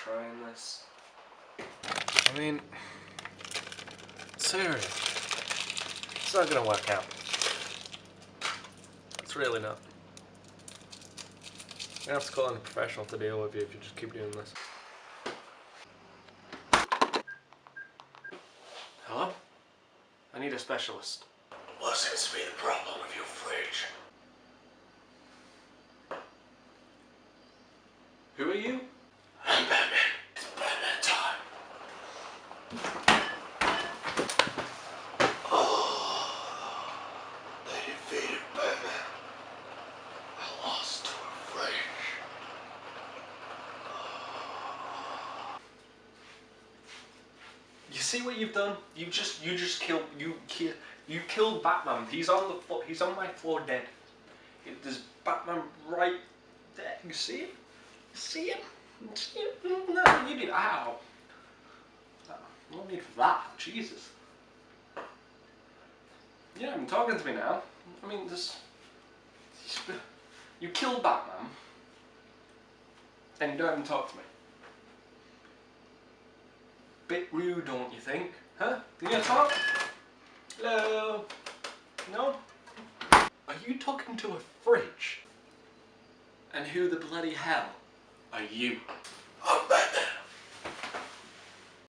trying this. I mean, serious. It's not gonna work out. It's really not. I'm gonna have to call in a professional to deal with you if you just keep doing this. Hello? I need a specialist. What seems to be the problem with your fridge? Who are you? I'm Batman. It's Batman time. Oh, they defeated Batman. I lost to a fridge. You see what you've done? You just killed Batman. He's on the floor. He's on my floor dead. There's Batman right there. You see him? You see him? You see him? No, you did. Ow. No need for that. Jesus. You're not even talking to me now. I mean, you killed Batman, and you don't even talk to me. Bit rude, don't you think? Huh? You gonna talk? Hello? No? Are you talking to a fridge? And who the bloody hell are you?